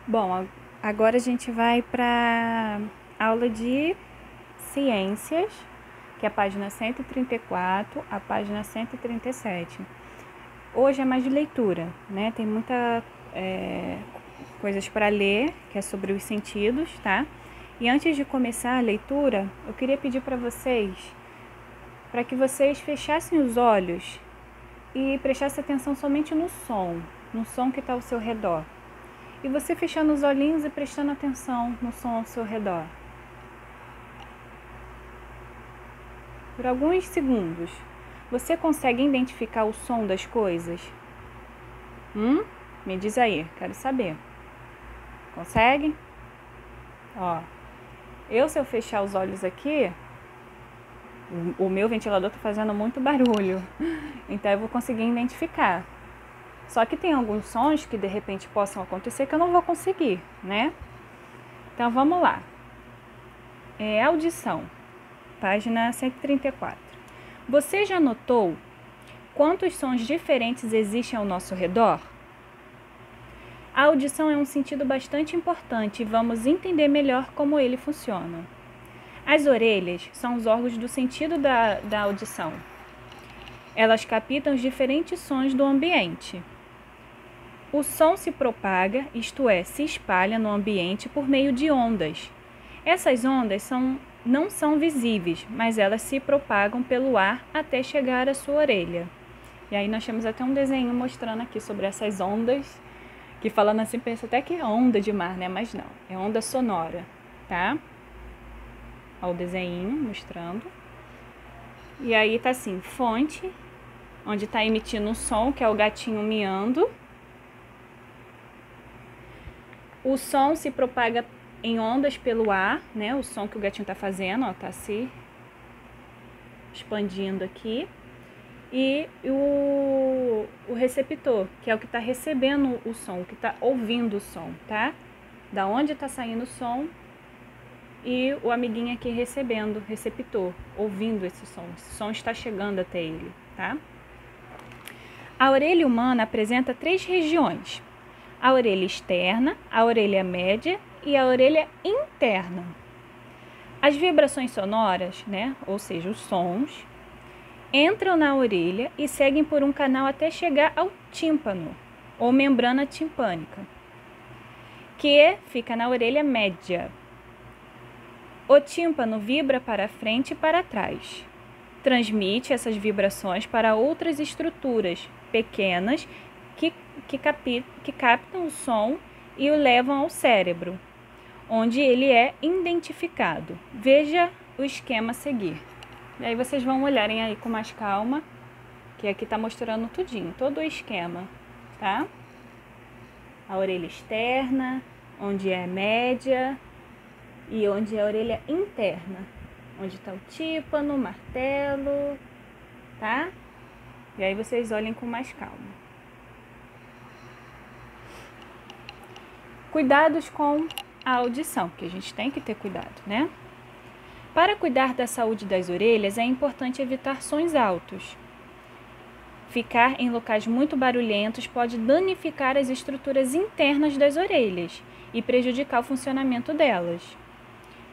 Bom, agora a gente vai para aula de ciências, que é a página 134, a página 137. Hoje é mais de leitura, né? Tem muita coisas para ler, que é sobre os sentidos, tá? E antes de começar a leitura, eu queria pedir para que vocês fechassem os olhos e prestassem atenção somente no som que está ao seu redor. E você fechando os olhinhos e prestando atenção no som ao seu redor. Por alguns segundos, você consegue identificar o som das coisas? Me diz aí, quero saber. Consegue? Ó, se eu fechar os olhos aqui, o meu ventilador tá fazendo muito barulho, então eu vou conseguir identificar. Só que tem alguns sons que de repente possam acontecer que eu não vou conseguir, né? Então vamos lá. Audição, página 134. Você já notou quantos sons diferentes existem ao nosso redor? A audição é um sentido bastante importante e vamos entender melhor como ele funciona. As orelhas são os órgãos do sentido da audição. Elas captam os diferentes sons do ambiente. O som se propaga, isto é, se espalha no ambiente por meio de ondas. Essas ondas não são visíveis, mas elas se propagam pelo ar até chegar à sua orelha. E aí nós temos até um desenho mostrando aqui sobre essas ondas, que falando assim pensa até que é onda de mar, né? Mas não, é onda sonora, tá? Olha o desenho mostrando. E aí tá assim, fonte, onde está emitindo um som, que é o gatinho miando. O som se propaga em ondas pelo ar, né? O som que o gatinho está fazendo, ó, tá se expandindo aqui. E o receptor, que é o que está recebendo o som, que está ouvindo o som, tá? Da onde está saindo o som e o amiguinho aqui recebendo, receptor, ouvindo esse som. Esse som está chegando até ele, tá? A orelha humana apresenta 3 regiões: a orelha externa, a orelha média e a orelha interna. As vibrações sonoras, né, ou seja, os sons, entram na orelha e seguem por um canal até chegar ao tímpano, ou membrana timpânica, que fica na orelha média. O tímpano vibra para frente e para trás. Transmite essas vibrações para outras estruturas pequenas que captam o som e o levam ao cérebro, onde ele é identificado. Veja o esquema a seguir. E aí vocês vão olharem aí com mais calma, que aqui está mostrando tudinho, todo o esquema, tá? A orelha externa, onde é média e onde é a orelha interna, onde está o tímpano, o martelo, tá? E aí vocês olhem com mais calma. Cuidados com a audição, que a gente tem que ter cuidado, né? Para cuidar da saúde das orelhas, é importante evitar sons altos. Ficar em locais muito barulhentos pode danificar as estruturas internas das orelhas e prejudicar o funcionamento delas.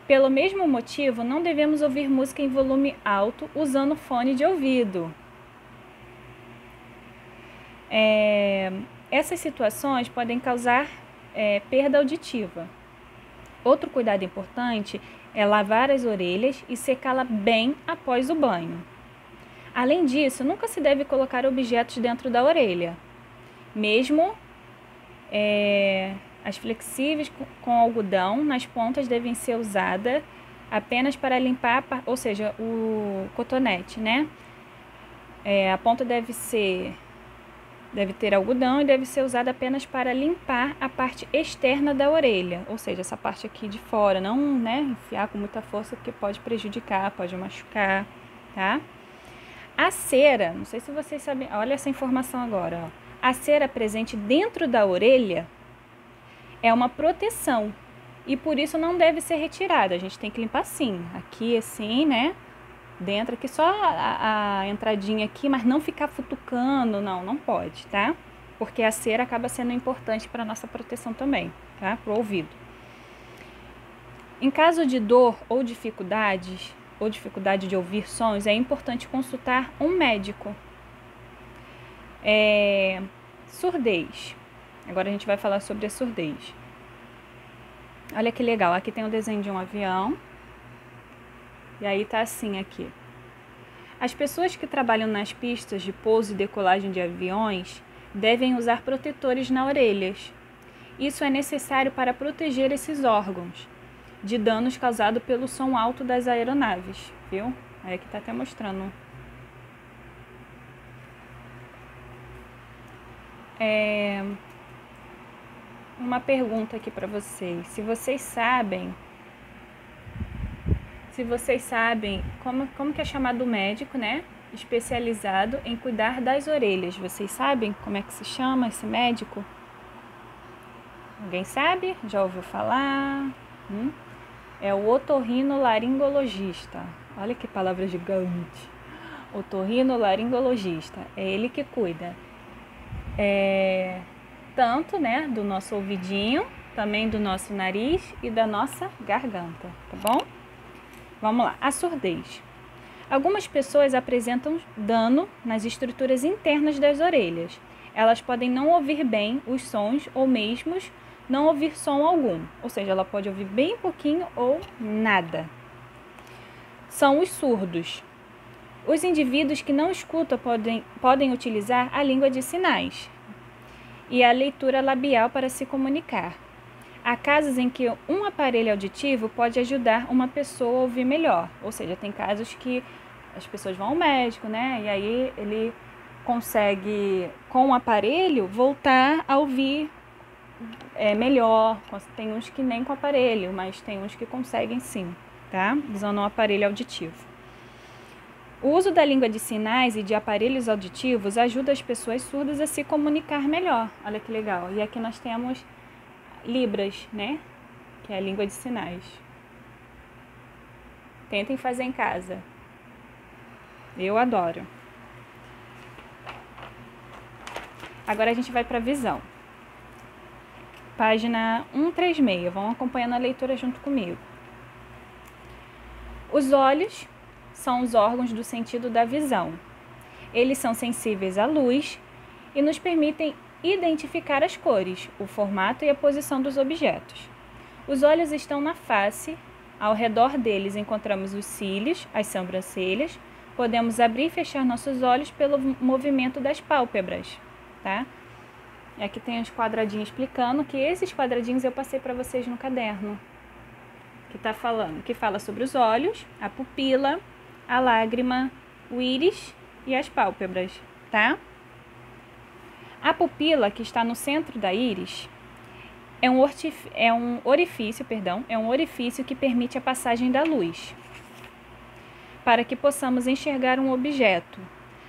Pelo mesmo motivo, não devemos ouvir música em volume alto usando fone de ouvido. Essas situações podem causar perda auditiva. Outro cuidado importante é lavar as orelhas e secá-la bem após o banho. Além disso, nunca se deve colocar objetos dentro da orelha. Mesmo as flexíveis com algodão nas pontas devem ser usadas apenas para limpar, ou seja, o cotonete, né? A ponta deve ter algodão e deve ser usada apenas para limpar a parte externa da orelha, ou seja, essa parte aqui de fora, não, né, enfiar com muita força, porque pode prejudicar, pode machucar, tá? A cera, não sei se vocês sabem, olha essa informação agora, ó. A cera presente dentro da orelha é uma proteção e por isso não deve ser retirada, a gente tem que limpar assim, aqui assim, né? Dentro aqui só a entradinha aqui, mas não ficar futucando, não pode, tá? Porque a cera acaba sendo importante para nossa proteção também. tá? Pro ouvido. Em caso de dor ou dificuldade de ouvir sons, é importante consultar um médico. Surdez. Agora a gente vai falar sobre a surdez. Olha que legal, aqui tem um desenho de um avião. E aí tá assim aqui. As pessoas que trabalham nas pistas de pouso e decolagem de aviões devem usar protetores nas orelhas. Isso é necessário para proteger esses órgãos de danos causados pelo som alto das aeronaves, viu? Aí aqui tá até mostrando. Uma pergunta aqui para vocês. Se vocês sabem como que é chamado o médico, né? Especializado em cuidar das orelhas. Vocês sabem como é que se chama esse médico? Alguém sabe? Já ouviu falar? É o otorrinolaringologista. Olha que palavra gigante. Otorrinolaringologista. É ele que cuida. Tanto, né, do nosso ouvidinho, também do nosso nariz e da nossa garganta, tá bom? Vamos lá, a surdez. Algumas pessoas apresentam dano nas estruturas internas das orelhas. Elas podem não ouvir bem os sons ou mesmo não ouvir som algum, ou seja, ela pode ouvir bem pouquinho ou nada. São os surdos. Os indivíduos que não escutam podem utilizar a língua de sinais e a leitura labial para se comunicar. Há casos em que um aparelho auditivo pode ajudar uma pessoa a ouvir melhor, ou seja, tem casos que as pessoas vão ao médico, né? E aí ele consegue, com o aparelho, voltar a ouvir melhor. Tem uns que nem com aparelho, mas tem uns que conseguem sim, tá? Usando um aparelho auditivo. O uso da língua de sinais e de aparelhos auditivos ajuda as pessoas surdas a se comunicar melhor. Olha que legal. E aqui nós temos Libras, né? Que é a língua de sinais. Tentem fazer em casa. Eu adoro. Agora a gente vai para a visão. Página 136. Vão acompanhando a leitura junto comigo. Os olhos são os órgãos do sentido da visão. Eles são sensíveis à luz e nos permitem identificar as cores, o formato e a posição dos objetos. Os olhos estão na face, ao redor deles encontramos os cílios, as sobrancelhas. Podemos abrir e fechar nossos olhos pelo movimento das pálpebras, tá? E aqui tem os quadradinhos explicando que esses quadradinhos eu passei para vocês no caderno, que fala sobre os olhos, a pupila, a lágrima, o íris e as pálpebras, tá? A pupila, que está no centro da íris, é um orifício que permite a passagem da luz, para que possamos enxergar um objeto.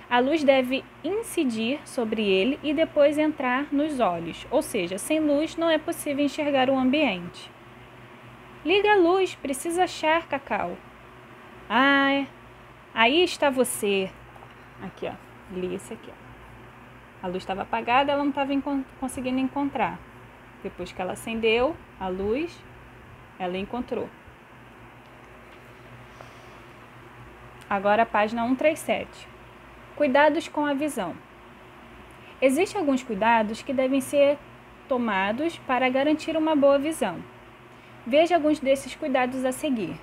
A luz deve incidir sobre ele e depois entrar nos olhos, ou seja, sem luz não é possível enxergar o ambiente. Liga a luz, precisa achar, Cacau. Aí está você. Aqui, ó. Li esse aqui, ó. A luz estava apagada, ela não estava conseguindo encontrar. Depois que ela acendeu a luz, ela encontrou. Agora a página 137. Cuidados com a visão. Existem alguns cuidados que devem ser tomados para garantir uma boa visão. Veja alguns desses cuidados a seguir.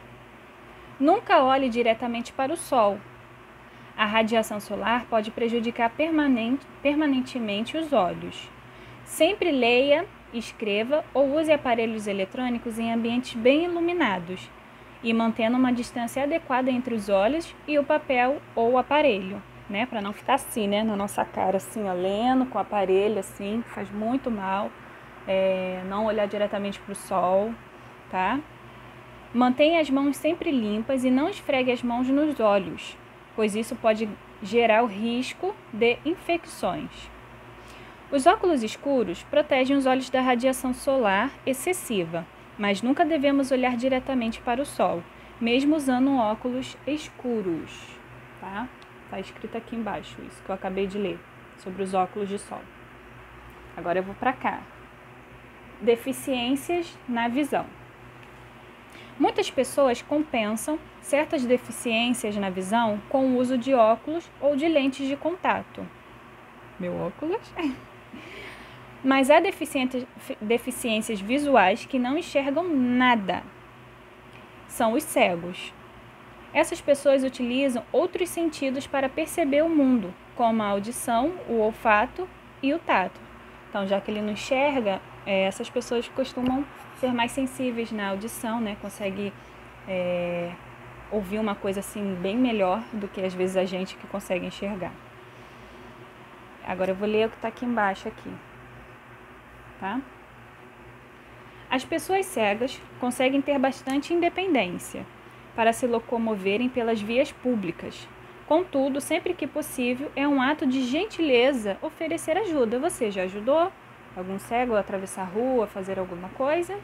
Nunca olhe diretamente para o sol. A radiação solar pode prejudicar permanentemente os olhos. Sempre leia, escreva ou use aparelhos eletrônicos em ambientes bem iluminados e mantendo uma distância adequada entre os olhos e o papel ou o aparelho, né? Para não ficar assim, né? Na nossa cara, assim, ó, lendo com o aparelho, assim, faz muito mal. Não olhar diretamente para o sol, tá? Mantenha as mãos sempre limpas e não esfregue as mãos nos olhos, pois isso pode gerar o risco de infecções. Os óculos escuros protegem os olhos da radiação solar excessiva, mas nunca devemos olhar diretamente para o sol, mesmo usando óculos escuros, tá? Tá escrito aqui embaixo isso que eu acabei de ler, sobre os óculos de sol. Agora eu vou para cá. deficiências na visão. Muitas pessoas compensam certas deficiências na visão com o uso de óculos ou de lentes de contato. Meu óculos? Mas há deficiências visuais que não enxergam nada. São os cegos. Essas pessoas utilizam outros sentidos para perceber o mundo, como a audição, o olfato e o tato. Então, já que ele não enxerga, essas pessoas costumam ser mais sensíveis na audição, né? Consegue ouvir uma coisa assim bem melhor do que às vezes a gente que consegue enxergar. Agora eu vou ler o que está aqui embaixo aqui, tá? As pessoas cegas conseguem ter bastante independência para se locomoverem pelas vias públicas. Contudo, sempre que possível, é um ato de gentileza oferecer ajuda. Você já ajudou algum cego a atravessar a rua, fazer alguma coisa?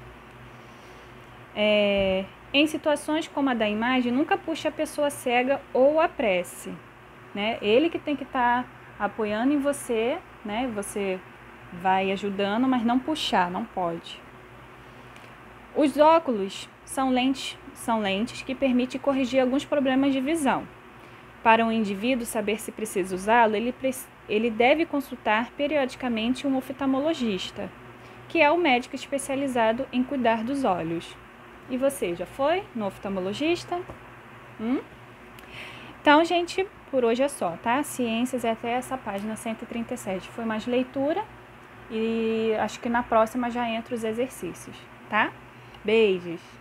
Em situações como a da imagem, nunca puxe a pessoa cega ou apresse, né? Ele que tem que estar apoiando em você, né? Você vai ajudando, mas não puxar, não pode. Os óculos são lentes que permitem corrigir alguns problemas de visão. Para um indivíduo saber se precisa usá-lo, ele deve consultar periodicamente um oftalmologista, que é o médico especializado em cuidar dos olhos. E você, já foi no oftalmologista? Então, gente, por hoje é só, tá? Ciências é até essa página 137. Foi mais leitura e acho que na próxima já entra os exercícios, tá? Beijos!